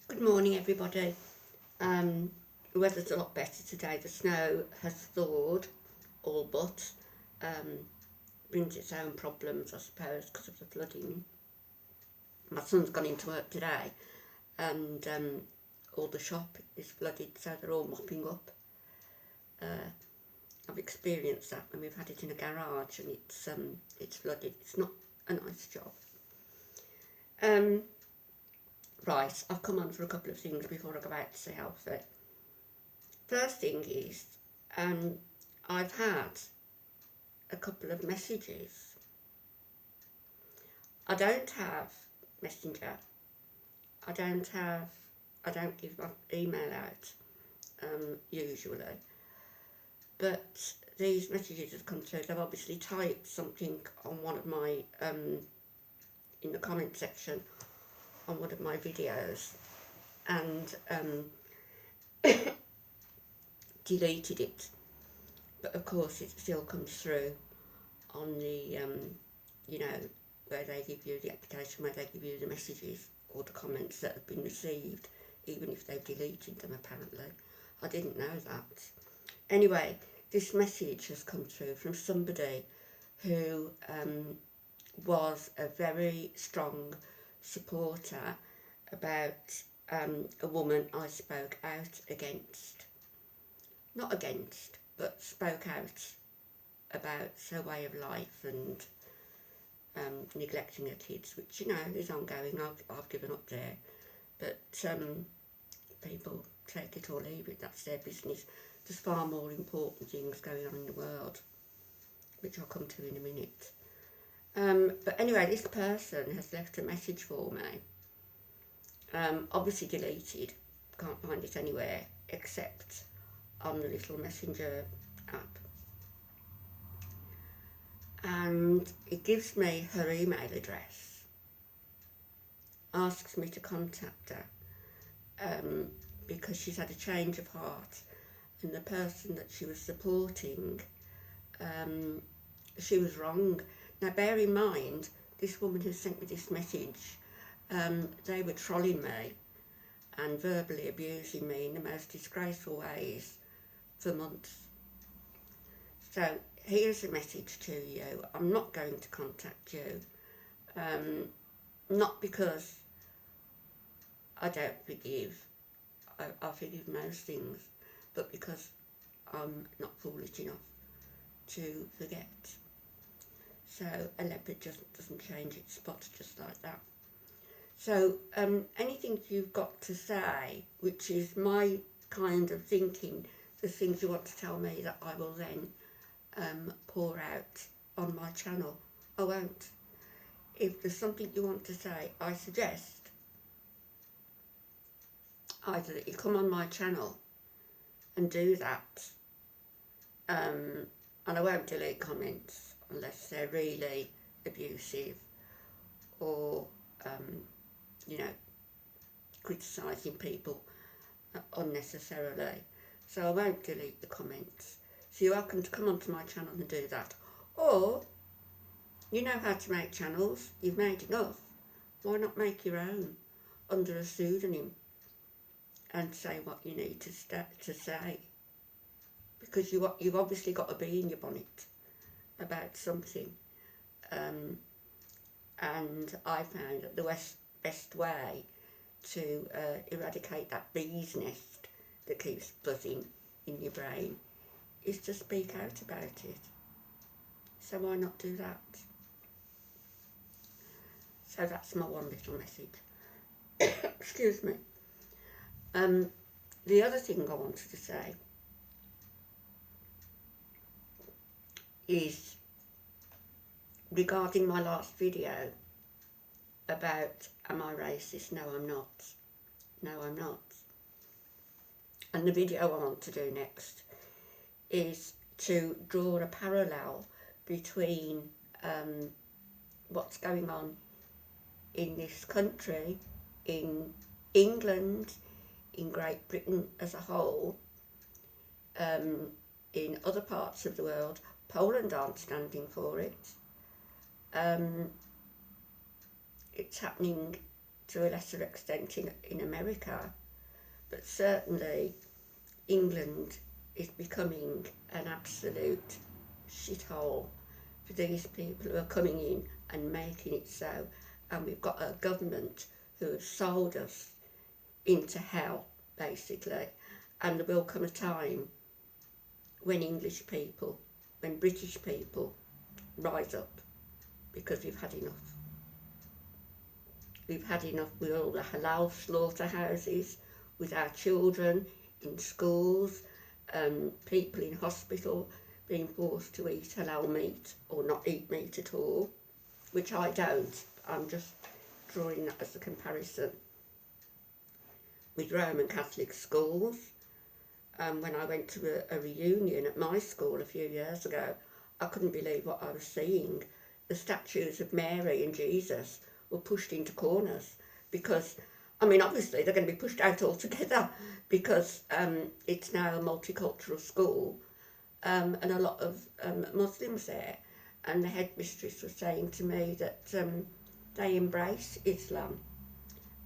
Good morning, everybody. The weather's a lot better today. The snow has thawed, all but. Um, Brings its own problems, I suppose, because of the flooding. My son's gone into work today, and all the shop is flooded, so they're all mopping up. Uh, I've experienced that when we've had it in a garage, and it's flooded. It's not a nice job. Um, right, I've come on for a couple of things before I go out to see Alfie. First thing is, I've had a couple of messages. I don't have Messenger. I don't give my email out usually. But these messages have come through. They've obviously typed something on one of my in the comment section on one of my videos, and deleted it. But of course, it still comes through on the where they give you the application, where they give you the messages or the comments that have been received, even if they've deleted them. Apparently, I didn't know that. Anyway, this message has come through from somebody who was a very strong supporter about a woman I spoke out against. Not against, but spoke out about her way of life and neglecting her kids, which is ongoing. I've given up there, but people take it or leave it. That's their business. There's far more important things going on in the world, which I'll come to in a minute. But anyway, this person has left a message for me. Obviously deleted. Can't find it anywhere except on the little messenger app. And it gives me her email address, asks me to contact her because she's had a change of heart, and the person that she was supporting, she was wrong. Now bear in mind, this woman who sent me this message, they were trolling me and verbally abusing me in the most disgraceful ways for months. So here's a message to you. I'm not going to contact you, not because I don't forgive. I forgive most things, but because I'm not foolish enough to forget. So a leopard just doesn't change its spots just like that. So anything you've got to say, which is my kind of thinking, the things you want to tell me that I will then pour out on my channel, I won't. If there's something you want to say, I suggest either that you come on my channel and do that, and I won't delete comments unless they're really abusive or criticising people unnecessarily. So I won't delete the comments. So you're welcome to come onto my channel and do that. Or, you know how to make channels, you've made enough. Why not make your own under a pseudonym and say what you need to say? Because you've obviously got a bee in your bonnet about something. And I found that the best way to eradicate that bee's nest that keeps buzzing in your brain is to speak out about it. So why not do that? So that's my one little message. Excuse me. The other thing I wanted to say is regarding my last video about am I racist? No, I'm not. No, I'm not. And the video I want to do next is to draw a parallel between what's going on in this country, in England, in Great Britain as a whole, in other parts of the world. Poland aren't standing for it. It's happening to a lesser extent in America, but certainly England is becoming an absolute shithole for these people who are coming in and making it so. And we've got a government who have sold us into hell, basically. And there will come a time when English people, when British people rise up, because we've had enough. We've had enough with all the halal slaughterhouses, with our children in schools, people in hospital being forced to eat halal meat or not eat meat at all, which I don't. I'm just drawing that as a comparison. With Roman Catholic schools, when I went to a reunion at my school a few years ago, I couldn't believe what I was seeing. The statues of Mary and Jesus were pushed into corners because, I mean, obviously they're going to be pushed out altogether because it's now a multicultural school and a lot of Muslims there. And the headmistress was saying to me that they embrace Islam.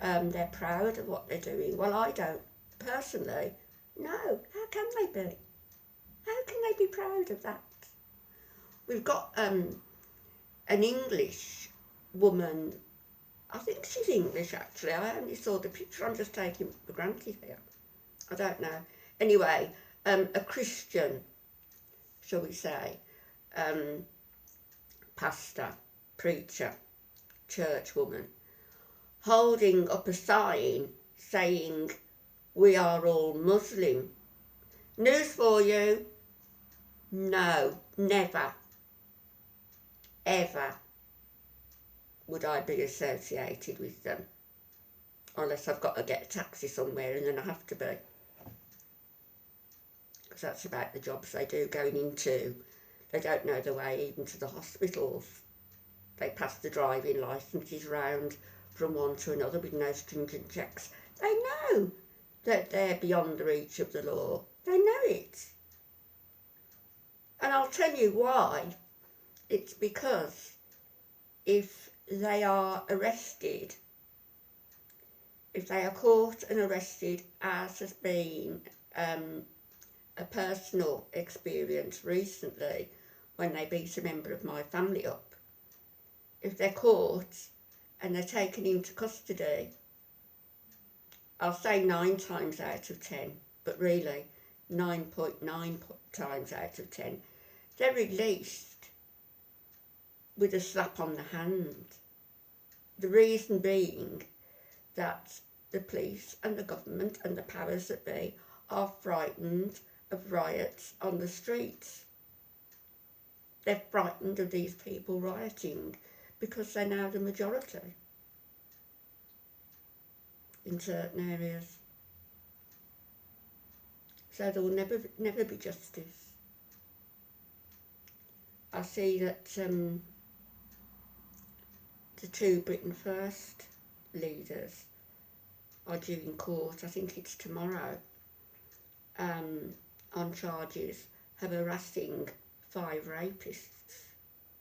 They're proud of what they're doing. Well, I don't personally. No, how can they be? How can they be proud of that? We've got an English woman, I think she's English actually, I only saw the picture, I'm just taking for granted here. I don't know. Anyway, a Christian, shall we say, pastor, preacher, church woman, holding up a sign saying, "We are all Muslim." News for you, no, never, ever would I be associated with them, unless I've got to get a taxi somewhere, and then I have to be, because that's about the jobs they do going into. They don't know the way even to the hospitals. They pass the driving licences round from one to another with no stringent checks. They know that they're beyond the reach of the law. They know it. And I'll tell you why. It's because if they are arrested, if they are caught and arrested, as has been a personal experience recently when they beat a member of my family up, if they're caught and they're taken into custody, I'll say 9 times out of 10, but really 9.9 times out of 10, they're released with a slap on the hand. The reason being that the police and the government and the powers that be are frightened of riots on the streets. They're frightened of these people rioting because they're now the majority in certain areas. So there will never be justice. I see that the 2 Britain First leaders are due in court, I think it's tomorrow, on charges of harassing 5 rapists.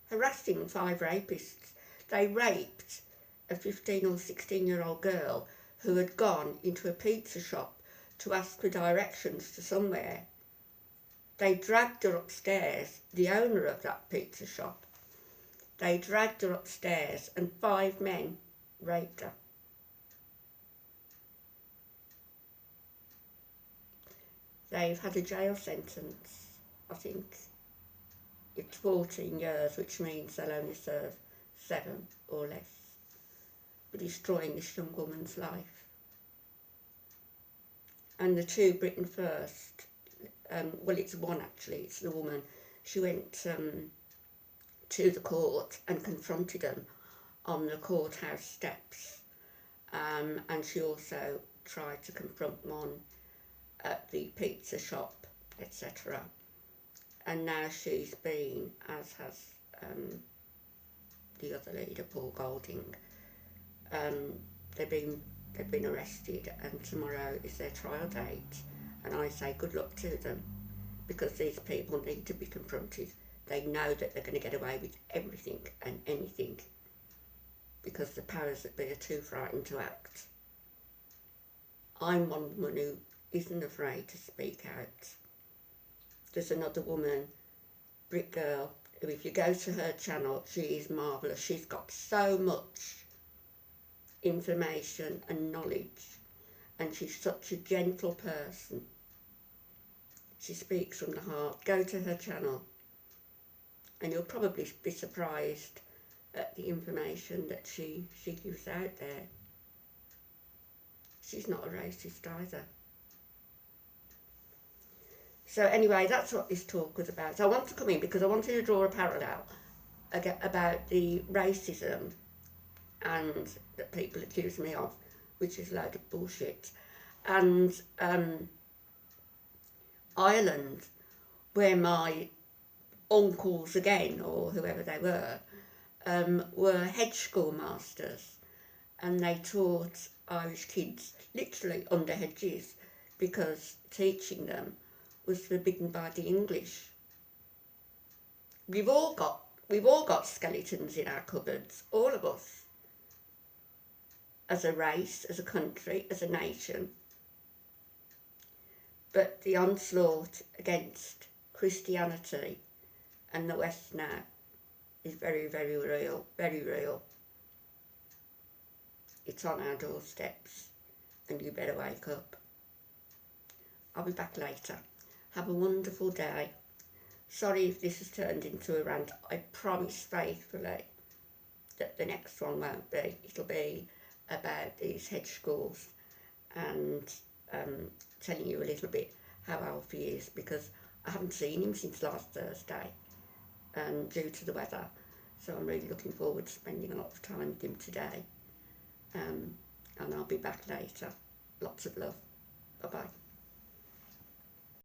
Harassing 5 rapists. They raped a 15 or 16-year-old girl who had gone into a pizza shop to ask for directions to somewhere. They dragged her upstairs, the owner of that pizza shop. They dragged her upstairs and 5 men raped her. They've had a jail sentence, I think. It's 14 years, which means they'll only serve 7 or less for destroying this young woman's life. And the 2 Britain First, well, it's one actually, it's the woman. She went to the court and confronted them on the courthouse steps, and she also tried to confront one at the pizza shop, etc. And now she's been, as has the other leader, Paul Golding, they've been arrested, and tomorrow is their trial date. And I say good luck to them, because these people need to be confronted. They know that they're going to get away with everything and anything because the powers that be are too frightened to act. I'm one woman who isn't afraid to speak out. There's another woman, Brit Girl, who if you go to her channel, she is marvellous. She's got so much information and knowledge, and she's such a gentle person. She speaks from the heart. Go to her channel and you'll probably be surprised at the information that she gives out there. She's not a racist either. So anyway, that's what this talk was about. So I want to come in because I wanted to draw a parallel about the racism and that people accuse me of, which is a load of bullshit. And Ireland, where my uncles again, or whoever they were head schoolmasters, and they taught Irish kids literally under hedges because teaching them was forbidden by the English. We've all got skeletons in our cupboards, all of us, as a race, as a country, as a nation. But the onslaught against Christianity and the West now is very, very real, very real. It's on our doorsteps and you better wake up. I'll be back later. Have a wonderful day. Sorry if this has turned into a rant. I promise faithfully that the next one won't be. It'll be about these hedge schools and telling you a little bit how Alfie is, because I haven't seen him since last Thursday due to the weather. So I'm really looking forward to spending a lot of time with him today. And I'll be back later. Lots of love. Bye-bye.